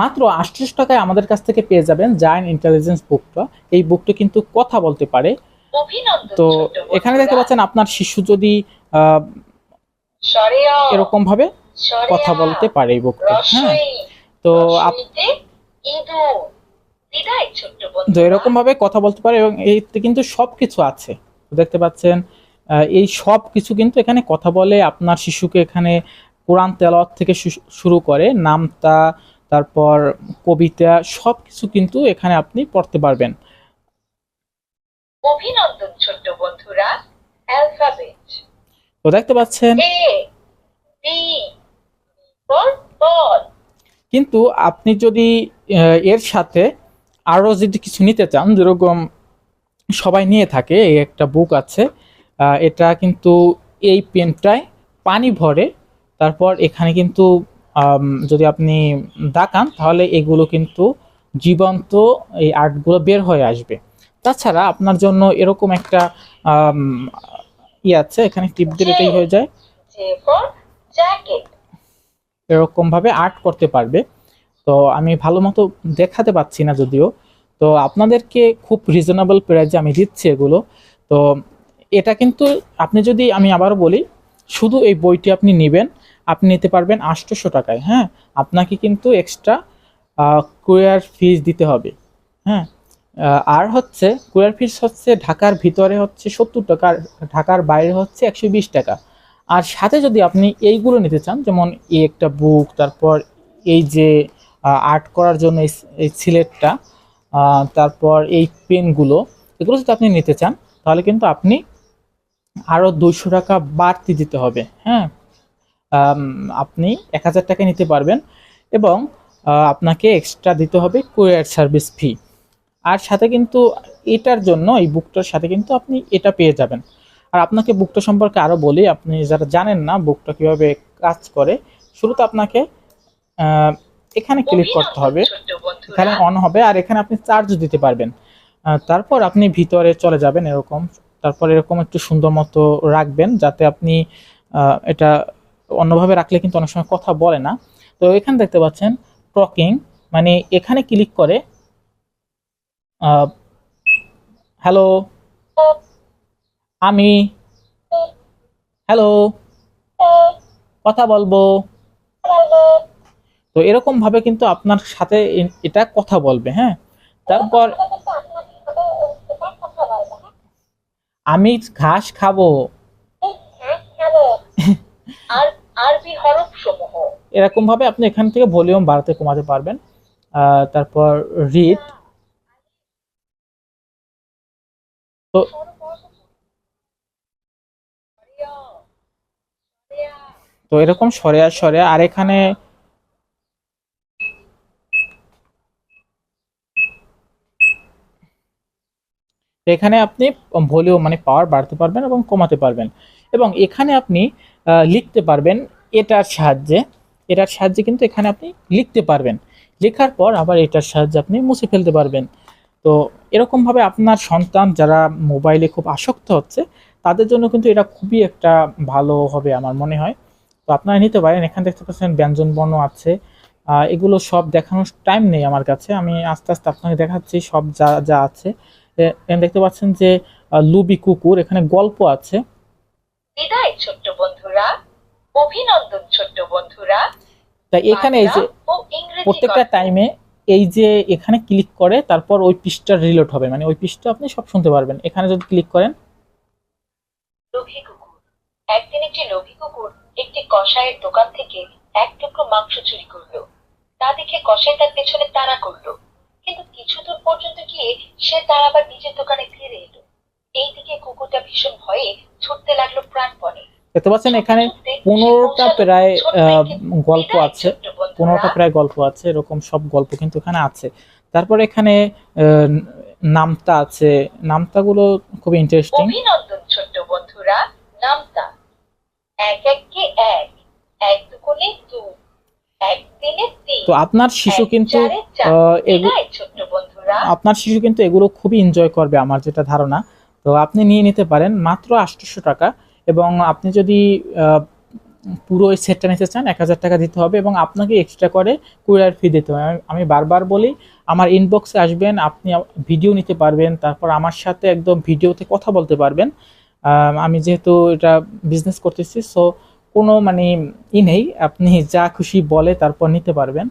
মাত্র 800 টাকায় আমাদের কাছ থেকে পেয়ে যাবেন জায়ান্ট ইন্টেলিজেন্স বুকটা। এই বুকটা কিন্তু কথা বলতে পারে। তো এখানে দেখতে পাচ্ছেন আপনার শিশু যদি এরকম ভাবে কথা বলতে পারে এই বুকটা। হ্যাঁ, তো তো এরকম ভাবে কথা বলতে পারে এবং এইতে কিন্তু সবকিছু আছে। দেখতে পাচ্ছেন এই সব কিছু কিন্তু এখানে কথা বলে। আপনার শিশুকে এখানে কোরআন তেলাওয়াত থেকে শুরু করে নামতা, তারপর কবিতা, সবকিছু কিন্তু এখানে আপনি পড়তে পারবেন। অভিনন্দন ছোট্ট বন্ধুরা, অ্যালফাবেট তো দেখতে পাচ্ছেন কিন্তু আপনি যদি এর সাথে আরো যদি কিছু নিতে চান, যেরকম সবাই নিয়ে থাকে, এই একটা বুক আছে, এটা কিন্তু এই পেনটায় পানি ভরে, তারপর এখানে কিন্তু যদি আপনি দাগান তাহলে এগুলো কিন্তু জীবন্ত এই আর্টগুলো বের হয়ে আসবে। তাছাড়া আপনার জন্য এরকম একটা আছে, এখানে টিপ দিলে এটাই হয়ে যায়, এরকম ভাবে আর্ট করতে পারবে। তো আমি ভালো মতো দেখাতে পাচ্ছি না যদিও, তো আপনাদেরকে খুব রিজনেবল প্রাইসে আমি দিচ্ছি এগুলো। তো এটা কিন্তু আপনি যদি, আমি আবারও বলি, শুধু এই বইটি আপনি নেবেন, আপনি নিতে পারবেন 800 টাকায়। হ্যাঁ, আপনাকে কিন্তু এক্সট্রা কুরিয়ার ফিস দিতে হবে। হ্যাঁ, আর হচ্ছে কুরিয়ার ফিস হচ্ছে ঢাকার ভিতরে হচ্ছে 70 টাকা, ঢাকার বাইরে হচ্ছে 120 টাকা। আর সাথে যদি আপনি এইগুলো নিতে চান, যেমন এই একটা বুক, তারপর এই যে আর্ট করার জন্য এই সিলেটটা, তারপর এই পেনগুলো, এগুলো যদি আপনি নিতে চান তাহলে কিন্তু আপনি আরও 200 টাকা বাড়তি দিতে হবে। হ্যাঁ, আপনি 1000 টাকা নিতে পারবেন এবং আপনাকে এক্সট্রা দিতে হবে কুরিয়ার সার্ভিস ফি। আর সাথে কিন্তু এটার জন্য, এই বুকটার সাথে কিন্তু আপনি এটা পেয়ে যাবেন। আর আপনাকে বুকটা সম্পর্কে আরও বলি, আপনি যারা জানেন না বুকটা কিভাবে কাজ করে, শুরুতে আপনাকে এখানে ক্লিক করতে হবে, এখানে অন হবে, আর এখানে আপনি চার্জ দিতে পারবেন। তারপর আপনি ভিতরে চলে যাবেন এরকম, তারপর এরকম একটু সুন্দর মতো রাখবেন যাতে আপনি এটা অন্যভাবে রাখলে কিন্তু অনেক সময় কথা বলে না। তো এখানে দেখতে পাচ্ছেন টকিং, মানে এখানে ক্লিক করে হ্যালো, আমি হ্যালো কথা বলবো, তো এরকম ভাবে কিন্তু আপনার সাথে এটা কথা বলবে। হ্যাঁ, তারপর আমি ঘাস খাবো, আর আরবি হরফ সমূহ, এরকম ভাবে আপনি এখান থেকে ভলিউম বাড়াতে কমাতে পারবেন। তারপর রিড, তো তো এরকম সরে সরে, আর এখানে এখানে আপনি ভলিউম মানে পাওয়ার বাড়াতে পারবেন এবং কমাতে পারবেন। এবং এখানে আপনি লিখতে পারবেন এটার সাহায্যে, এটার সাহায্যে কিন্তু এখানে আপনি লিখতে পারবেন, লেখার পর আবার এটার সাহায্যে আপনি মুছে ফেলতে পারবেন। তো এরকমভাবে আপনার সন্তান যারা মোবাইলে খুব আসক্ত হচ্ছে তাদের জন্য কিন্তু এটা খুবই একটা ভালো হবে আমার মনে হয়। তো আপনারা নিতে পারেন। এখানে দেখতে পাচ্ছেন ব্যঞ্জন বর্ণ আছে, এগুলো সব দেখানোর টাইম নেই আমার কাছে, আমি আস্তে আস্তে আপনাকে দেখাচ্ছি সব যা যা আছে। দেখতে পাচ্ছেন যে লুবি কুকুর, এখানে গল্প আছে। বিদায় ছোট্ট বন্ধুরা, অভিনন্দন ছোট্ট বন্ধুরা। তাই এখানে এই যে প্রত্যেকটা টাইমে এই যে এখানে ক্লিক করে তারপর ওই পৃষ্ঠা রিলোড হবে, মানে ওই পৃষ্ঠা আপনি সব শুনতে পারবেন। এখানে যদি ক্লিক করেন, লোভী কুকুর। একদিন একটি লোভী কুকুর একটি কসাইয়ের দোকান থেকে এক টুকরো মাংস চুরি করলো। তা দেখে কসাই তার পেছনে তাড়া করলো, কিন্তু কিছু দূর পর্যন্ত গিয়ে সে তার আবার নিজের দোকানে ফিরে এলো। এইদিকে কুকুরটা ভীষণ ভয়ে ছুটতে লাগলো প্রাণপণে। দেখতে পাচ্ছেন এখানে 15টা প্রায় গল্প আছে, 15টা প্রায় গল্প আছে, এরকম সব গল্প কিন্তু এখানে আছে। তারপর এখানে নামতা আছে, নামতাগুলো খুব ইন্টারেস্টিং। অভিনন্দন ছোট্ট বন্ধুরা, নামতা। এক একে এক, এক দুগুণে দুই, এক তিনে তিন। তো আপনার শিশু কিন্তু আপনার শিশু কিন্তু এগুলো খুবই এনজয় করবে আমার যেটা ধারণা। তো আপনি নিয়ে নিতে পারেন মাত্র 800 টাকা। এবং আপনি যদি পুরো ওই সেটটা নিতে চান 1000 টাকা দিতে হবে এবং আপনাকে এক্সট্রা করে কুরিয়ার ফি দিতে হবে। আমি বারবার বলি, আমার ইনবক্সে আসবেন, আপনি ভিডিও নিতে পারবেন, তারপর আমার সাথে একদম ভিডিওতে কথা বলতে পারবেন। আমি যেহেতু এটা বিজনেস করতেছি, সো কোনো মানে নেই, আপনি যা খুশি বলে তারপর নিতে পারবেন।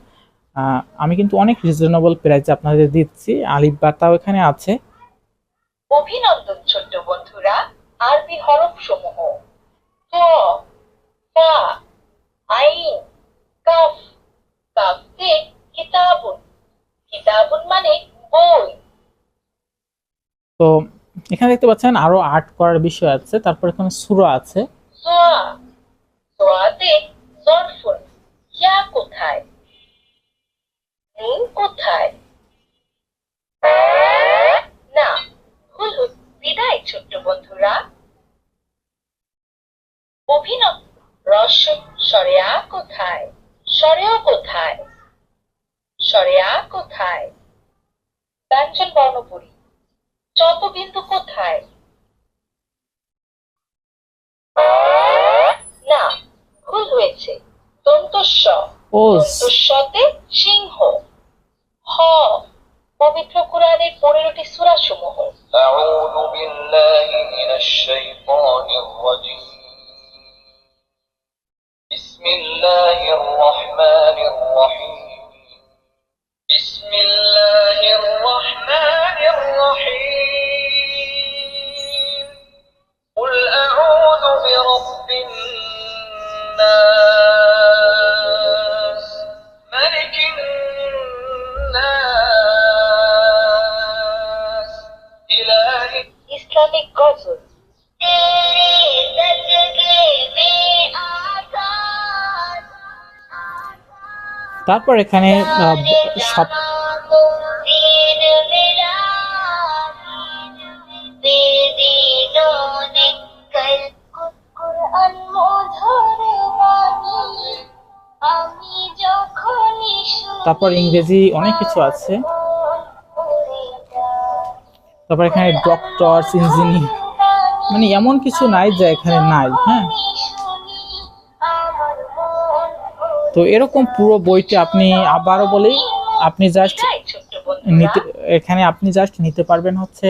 আমি কিন্তু অনেক রিজনেবল প্রাইসে আপনাদের দিচ্ছি। আলিফ বাতাও এখানে আছে। অভিনন্দন ছোট্ট বন্ধুরা, আরবি হরফ সমূহ ক, ফা, আইন, কাফ। কাফে কিতাবুন, কিতাবুন মানে বই। তো এখানে দেখতে পাচ্ছেন আরো আর্ট করার বিষয় আছে। তারপর এখানে সূরা আছে। সোয়া, সোয়াতে জরফুন, ইয়া কোথায়, নুন কোথায়। না, ভুল হচ্ছে। বিদায় ছোট্ট বন্ধুরা। অভিনন্দন। রস, সরেয়া কোথায়, সরেও কোথায়, সরেয়া কোথায়। ব্যঞ্জন বর্ণ পড়ি। চতবিন্দু কোথায়। না, ভুল হয়েছে। দন্তস্ব, ও দন্তস্বতে সিংহ। হ, পবিত্র কোরআনের 15টি সূরা সমূহ। أعوذ بالله من الشيطان الرجيم بسم الله الرحمن الرحيم بسم الله الرحمن الرحيم قل أعوذ برب الناس ملك الناس إله ইসলামিক গজল। তারপর এখানে সব তারপর ইংরেজি অনেক কিছু আছে। তারপর এখানে ডক্টর, ইঞ্জিনিয়ার, মানে এমন কিছু নাই যা এখানে নাই। হ্যাঁ, তো এরকম পুরো বইটি আপনি, আবারও বলি, আপনি জাস্ট বিদায় ছোট্ট নিতে, বন্ধুরা। এখানে আপনি জাস্ট নিতে পারবেন হচ্ছে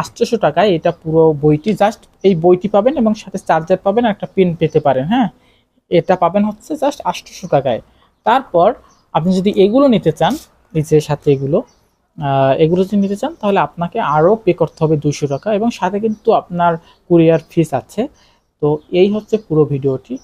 800 টাকায়। এটা পুরো বইটি, জাস্ট এই বইটি পাবেন এবং সাথে চার্জার পাবেন, আর একটা পেন পেতে পারেন। হ্যাঁ, এটা পাবেন হচ্ছে জাস্ট 800 টাকায়। তারপর আপনি যদি এগুলো নিতে চান, এই যে সাথে এগুলো এগুলো যদি নিতে চান, তাহলে আপনাকে আরও পে করতে হবে 200 টাকা এবং সাথে কিন্তু আপনার কুরিয়ার ফিস আছে। তো এই হচ্ছে পুরো ভিডিওটি।